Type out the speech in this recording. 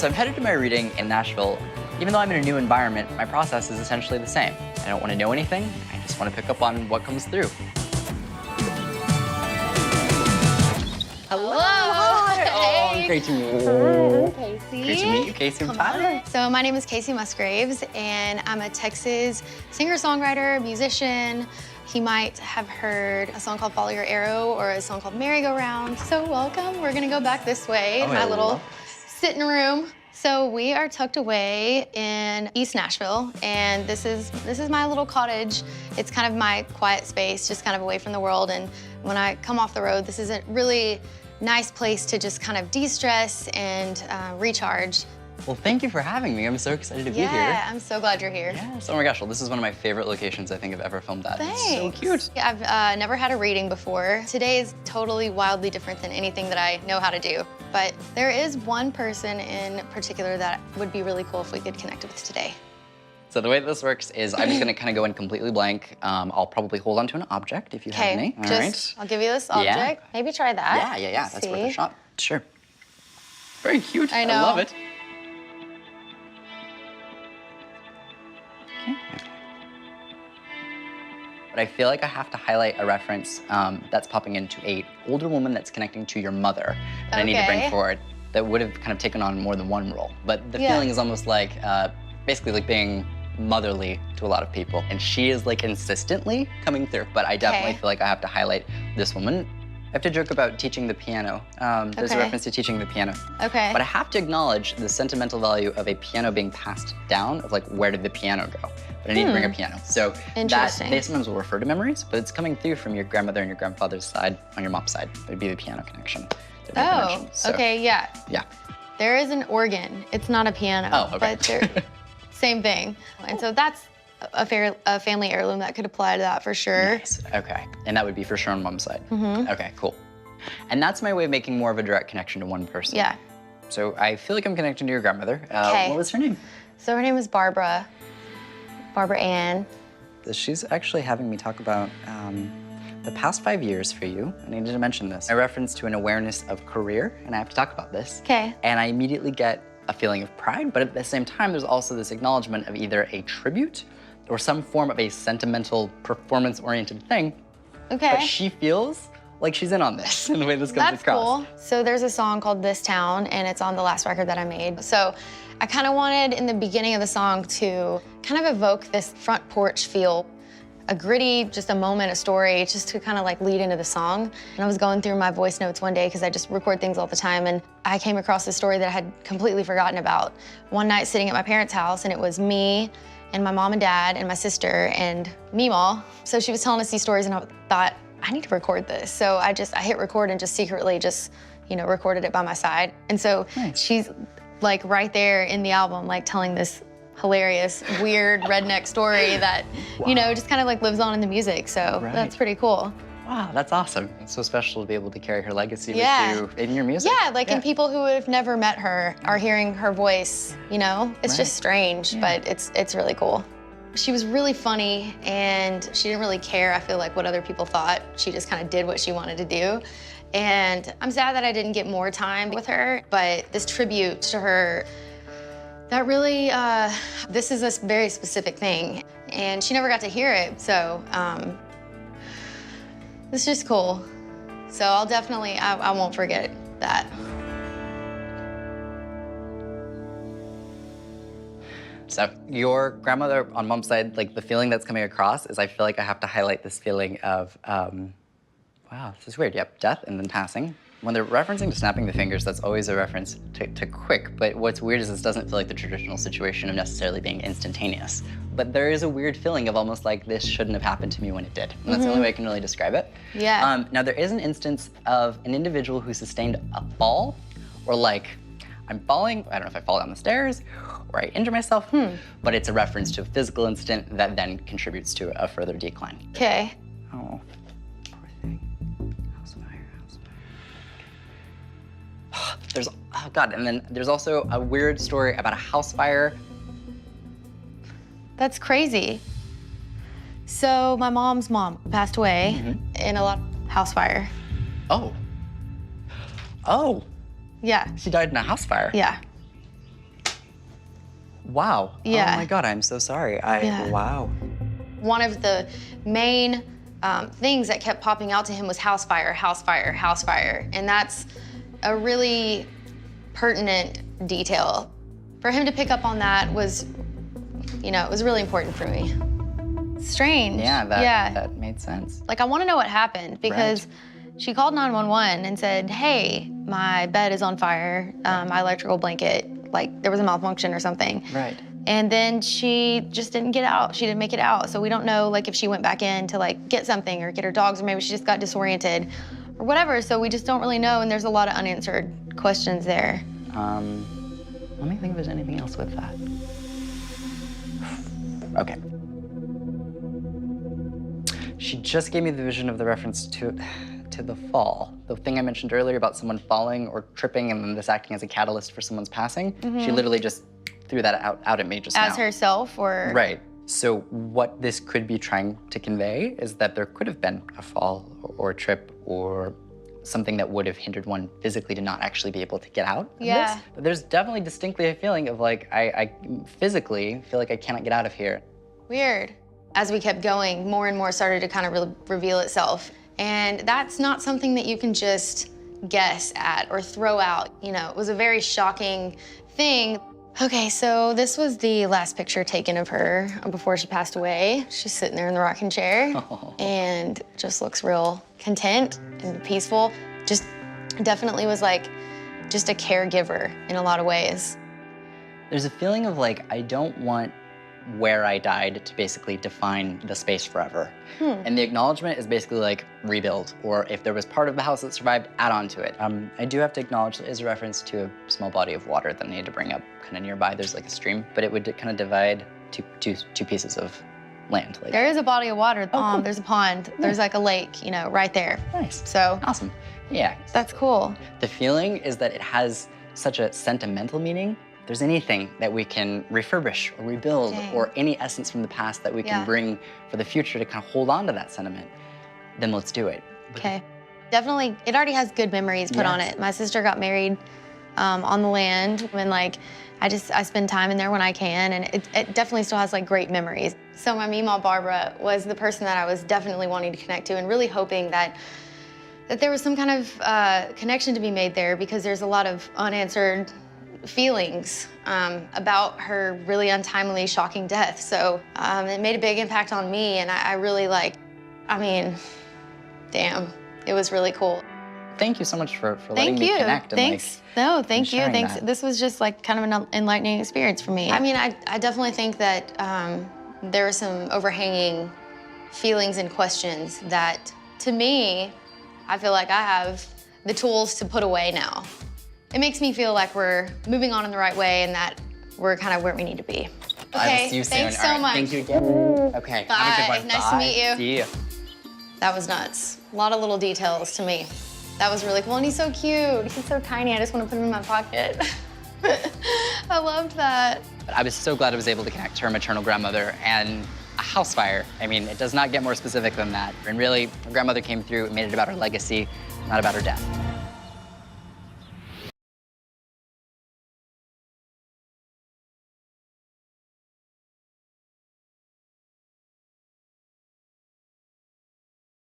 So I'm headed to my reading in Nashville. Even though I'm in a new environment, my process is essentially the same. I don't want to know anything. I just want to pick up on what comes through. Hello. Hi. Oh, great to meet you. Hi, I'm Kacey. Great to meet you, Kacey. Hi. So my name is Kacey Musgraves, and I'm a Texas singer-songwriter, musician. He might have heard a song called Follow Your Arrow or a song called Merry-Go-Round. So welcome. We're gonna go back this way in my little sitting room. So we are tucked away in East Nashville, and this is my little cottage. It's kind of my quiet space, just kind of away from the world. And when I come off the road, this is a really nice place to just kind of de-stress and recharge. Well, thank you for having me. I'm so excited to be here. Yeah, I'm so glad you're here. Yes. Oh my gosh, well, this is one of my favorite locations I think I've ever filmed at. Thanks. It's so cute. Yeah, I've never had a reading before. Today is totally wildly different than anything that I know how to do. But there is one person in particular that would be really cool if we could connect with today. So the way this works is I'm just gonna kind of go in completely blank. I'll probably hold onto an object if you have any. All right. I'll give you this object. Yeah. Maybe try that. Yeah. That's worth a shot. Sure. Very cute. I know. I love it. Okay. But I feel like I have to highlight a reference that's popping into an older woman that's connecting to your mother that I need to bring forward that would have kind of taken on more than one role. But the feeling is almost like, basically like being motherly to a lot of people. And she is like insistently coming through, but I definitely feel like I have to highlight this woman. I have to joke about teaching the piano. There's a reference to teaching the piano. Okay. But I have to acknowledge the sentimental value of a piano being passed down, of like, where did the piano go? But I need to bring a piano. So that, they sometimes will refer to memories, but it's coming through from your grandmother and your grandfather's side, on your mom's side. It'd be the piano connection. Oh, okay, yeah. Yeah. There is an organ. It's not a piano, but they're same thing. And so that's a family heirloom that could apply to that for sure. Nice. Okay. And that would be for sure on mom's side. Okay, cool. And that's my way of making more of a direct connection to one person. Yeah. So I feel like I'm connecting to your grandmother. What was her name? So her name is Barbara. Barbara Ann. She's actually having me talk about the past 5 years for you. I needed to mention this. I reference to an awareness of career, and I have to talk about this. Okay. And I immediately get a feeling of pride, but at the same time, there's also this acknowledgement of either a tribute or some form of a sentimental, performance-oriented thing. Okay. But she feels like she's in on this in the way this comes across. That's cool. So there's a song called This Town, and it's on the last record that I made. So I kind of wanted, in the beginning of the song, to kind of evoke this front porch feel, a gritty, just a moment, a story, just to kind of like lead into the song. And I was going through my voice notes one day, because I just record things all the time, and I came across this story that I had completely forgotten about. One night sitting at my parents' house, and it was me and my mom and dad and my sister and Meemaw. So she was telling us these stories, and I thought, I need to record this. So I hit record and just secretly recorded it by my side. And so she's like right there in the album, like telling this hilarious, weird redneck story that, just kind of like lives on in the music. So that's pretty cool. Wow, that's awesome. It's so special to be able to carry her legacy with you in your music. Yeah, and people who have never met her are hearing her voice, It's just strange, but it's really cool. She was really funny, and she didn't really care, I feel like, what other people thought. She just kind of did what she wanted to do. And I'm sad that I didn't get more time with her, but this tribute to her, that really, this is a very specific thing, and she never got to hear it, so it's just cool. So I'll definitely, I won't forget that. So your grandmother on mom's side, like the feeling that's coming across is I feel like I have to highlight this feeling of, wow, this is weird. Yep, death and then passing. When they're referencing to snapping the fingers, that's always a reference to quick, but what's weird is this doesn't feel like the traditional situation of necessarily being instantaneous. But there is a weird feeling of almost like this shouldn't have happened to me when it did. And that's the only way I can really describe it. Yeah. Now there is an instance of an individual who sustained a fall, or like, I'm falling, I don't know if I fall down the stairs, or I injure myself, but it's a reference to a physical incident that then contributes to a further decline. Okay. Oh, poor thing. House fire. There's, oh God, and then there's also a weird story about a house fire. That's crazy. So my mom's mom passed away in a house fire. Oh. Oh. Yeah. She died in a house fire. Yeah. Wow. Yeah. Oh my God, I'm so sorry. Wow. One of the main things that kept popping out to him was house fire, house fire, house fire. And that's a really pertinent detail. For him to pick up on that was, it was really important for me. Strange. Yeah, that made sense. Like, I want to know what happened because she called 911 and said, hey, my bed is on fire, my electrical blanket, like there was a malfunction or something. Right. And then she just didn't get out. She didn't make it out. So we don't know like if she went back in to like get something or get her dogs, or maybe she just got disoriented or whatever. So we just don't really know, and there's a lot of unanswered questions there. Let me think if there's anything else with that. Okay. She just gave me the vision of the reference to the fall. The thing I mentioned earlier about someone falling or tripping and then this acting as a catalyst for someone's passing. She literally just threw that out at me just now. As herself, or? Right. So what this could be trying to convey is that there could have been a fall or a trip or something that would have hindered one physically to not actually be able to get out of this. But there's definitely distinctly a feeling of like, I physically feel like I cannot get out of here. Weird. As we kept going, more and more started to kind of reveal itself. And that's not something that you can just guess at or throw out. It was a very shocking thing. Okay, so this was the last picture taken of her before she passed away. She's sitting there in the rocking chair and just looks real content and peaceful. Just definitely was like just a caregiver in a lot of ways. There's a feeling of like, I don't want where I died to basically define the space forever. And the acknowledgement is basically like rebuild, or if there was part of the house that survived, add on to it. I do have to acknowledge there is a reference to a small body of water that I need to bring up kind of nearby. There's like a stream, but it would kind of divide two pieces of land. Like. There is a body of water. Cool. There's a pond. There's like a lake, right there. Nice. So. Awesome. Yeah. That's cool. The feeling is that it has such a sentimental meaning. If there's anything that we can refurbish or rebuild or any essence from the past that we can bring for the future to kind of hold on to that sentiment, then let's do it. Okay. Definitely, it already has good memories put on it. My sister got married on the land when I spend time in there when I can, and it definitely still has like great memories. So my Meemaw Barbara was the person that I was definitely wanting to connect to and really hoping that there was some kind of connection to be made there, because there's a lot of unanswered feelings about her really untimely, shocking death. So it made a big impact on me, and I really damn, it was really cool. Thank you so much for letting me connect. Thanks. And thank you. Thanks. That. This was just like kind of an enlightening experience for me. I mean, I definitely think that there are some overhanging feelings and questions that, to me, I feel like I have the tools to put away now. It makes me feel like we're moving on in the right way and that we're kind of where we need to be. Okay, I will see you soon. thanks so much. Thank you again. Okay, Bye. have a good one. Nice to meet you. See you. That was nuts. A lot of little details to me. That was really cool, and he's so cute. He's so tiny, I just want to put him in my pocket. I loved that. I was so glad I was able to connect to her maternal grandmother and a house fire. I mean, it does not get more specific than that. And really, her grandmother came through and made it about her legacy, not about her death.